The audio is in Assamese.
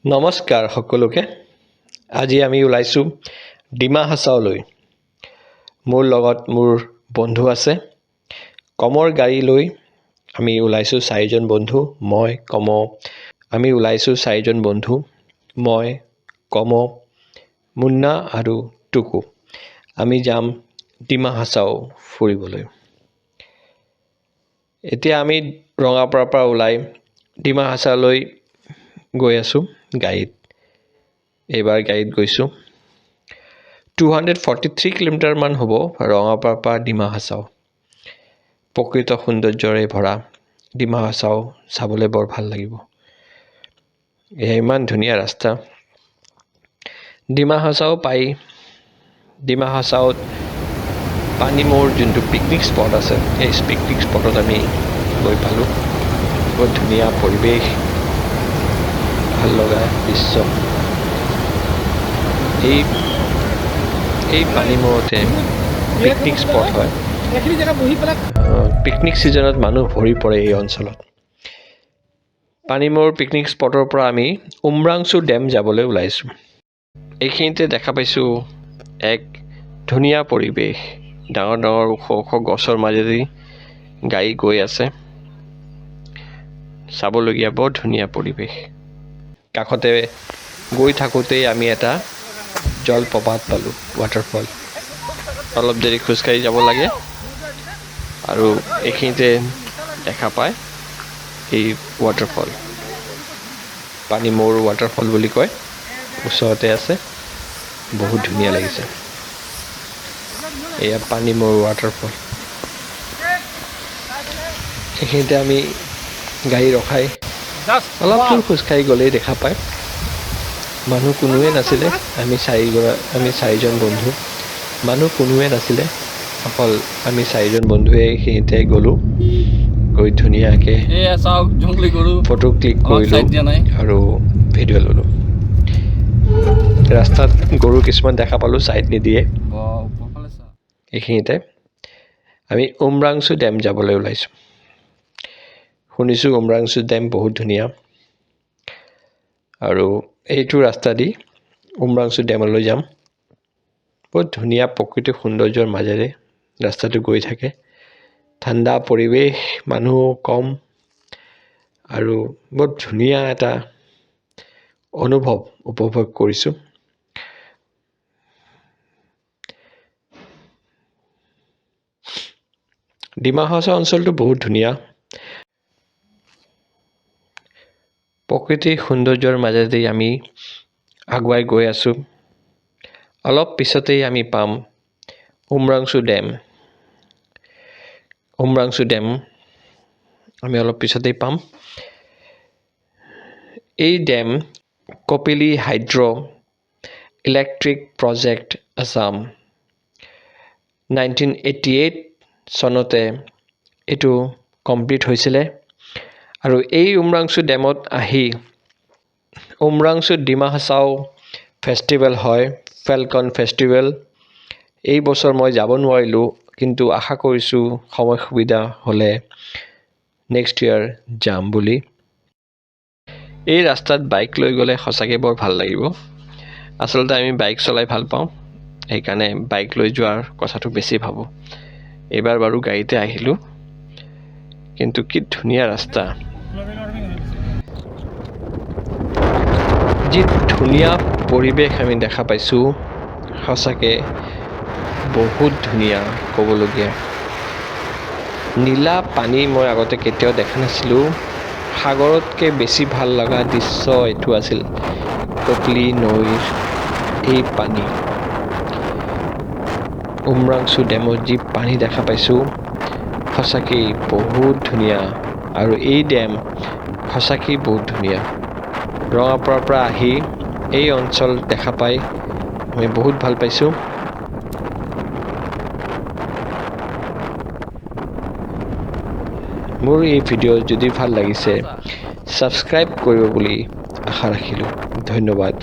নমস্কাৰ সকলোকে। আজি আমি ওলাইছোঁ ডিমা হাছাওলৈ। মোৰ লগত মোৰ বন্ধু আছে। কমৰ গাড়ী লৈ আমি ওলাইছোঁ চাৰিজন বন্ধু। আমি ওলাইছোঁ চাৰিজন বন্ধু। মই, কম, মুন্না আৰু টুকু। আমি যাম ডিমা হাছাও ফুৰিবলৈ। এতিয়া আমি ৰঙাপাৰাৰ পৰা ওলাই ডিমা হাছাওলৈ গৈ আছোঁ গাড়ীত। এইবাৰ গাড়ীত গৈছোঁ 243 কিলোমিটাৰমান হ'ব ৰঙাপাৰাৰ পৰা ডিমা হাছাও। প্ৰকৃত সৌন্দৰ্যৰে ভৰা ডিমা হাছাও চাবলৈ বৰ ভাল লাগিব। এয়া ইমান ধুনীয়া ৰাস্তা। ডিমা হাছাও পাই ডিমা হাছাওত পানীমূৰ যোনটো পিকনিক স্পট আছে, সেই পিকনিক স্পটত আমি গৈ পালোঁ। বহুত ধুনীয়া পৰিৱেশ, ভাল লগা দৃশ্য। এই পানীমূৰতে পিকনিক স্পট হয়। পিকনিক ছিজনত মানুহ ভৰি পৰে এই অঞ্চলত। পানীমূৰ পিকনিক স্পটৰ পৰা আমি উমৰাংচু ডেম যাবলৈ ওলাইছোঁ। এইখিনিতে দেখা পাইছোঁ এক ধুনীয়া পৰিৱেশ। ডাঙৰ ডাঙৰ ওখ ওখ গছৰ মাজেদি গাড়ী গৈ আছে। চাবলগীয়া বৰ ধুনীয়া পৰিৱেশ। কাষতে গৈ থাকোঁতেই আমি এটা জলপ্ৰপাত পালোঁ, ৱাটাৰফল। অলপ দেৰি খোজকাঢ়ি যাব লাগে আৰু এইখিনিতে দেখা পায় এই ৱাটাৰফল। পানীমূৰ ৱাটাৰফল বুলি কয়। ওচৰতে আছে, বহুত ধুনীয়া লাগিছে। এয়া পানীমূৰ ৱাটাৰফল। এইখিনিতে আমি গাড়ী ৰখাই অলপ দূৰ খোজকাঢ়ি গ'লেই দেখা পায়। মানুহ কোনোৱে নাছিলে। আমি চাৰিজন বন্ধু। মানুহ কোনোৱে নাছিলে, অকল আমি চাৰিজন বন্ধুৱে এইখিনিতে গ'লোঁ। গৈ ধুনীয়াকৈ ফটো ক্লিক কৰিলোঁ আৰু ভিডিঅ' ল'লোঁ। ৰাস্তাত গৰু কিছুমান দেখা পালোঁ, ছাইড নিদিয়ে। এইখিনিতে আমি উমৰাংচু ডেম যাবলৈ ওলাইছোঁ। শুনিছোঁ উমৰাংচু ডেম বহুত ধুনীয়া আৰু এইটো ৰাস্তা দি উমৰাংচু ডেমলৈ যাম। বহুত ধুনীয়া প্ৰকৃতিক সৌন্দৰ্যৰ মাজেৰে ৰাস্তাটো গৈ থাকে। ঠাণ্ডা পৰিৱেশ, মানুহ কম আৰু বৰ ধুনীয়া এটা অনুভৱ উপভোগ কৰিছোঁ। ডিমা হাছাও অঞ্চলটো বহুত ধুনীয়া। প্ৰকৃতিৰ সৌন্দৰ্যৰ মাজেদি আমি আগুৱাই গৈ আছোঁ। অলপ পিছতেই আমি পাম উমৰাংচু ডেম। আমি অলপ পিছতেই পাম। এই dam Kopili hydro' electric project আছাম। 1988 চনতে এইটো কমপ্লিট হৈছিলে আৰু এই উমৰাংচু ডেমত আহি উমৰাংচু ডিমা হাছাও ফেষ্টিভেল হয়, ফেলকন ফেষ্টিভেল। এই বছৰ মই যাব নোৱাৰিলোঁ, কিন্তু আশা কৰিছোঁ সময় সুবিধা হ'লে নেক্সট ইয়াৰ যাম বুলি। এই ৰাস্তাত বাইক লৈ গ'লে সঁচাকৈ বৰ ভাল লাগিব। আচলতে আমি বাইক চলাই ভাল পাওঁ, সেইকাৰণে বাইক লৈ যোৱাৰ কথাটো বেছি ভাবোঁ। এইবাৰ বাৰু গাড়ীতে আহিলোঁ, কিন্তু কি ধুনীয়া ৰাস্তা। যি ধুনীয়া পৰিৱেশ আমি দেখা পাইছোঁ, সঁচাকৈ বহুত ধুনীয়া ক'বলগীয়া। নীলা পানী মই আগতে কেতিয়াও দেখা নাছিলোঁ। সাগৰতকৈ বেছি ভাল লগা দৃশ্য এইটো আছিল, কপিলী নৈৰ এই পানী। উমৰাংচু ডেমত যি পানী দেখা পাইছোঁ, সঁচাকেই বহুত ধুনীয়া। আৰু এই ডেম সঁচাকেই বহুত ধুনীয়া। ৰঙাপাৰাৰ পৰা আহি এই অঞ্চল দেখা পাই মই বহুত ভাল পাইছোঁ। মোৰ এই ভিডিঅ' যদি ভাল লাগিছে ছাবস্ক্ৰাইব কৰিব বুলি আশা ৰাখিলোঁ। ধন্যবাদ।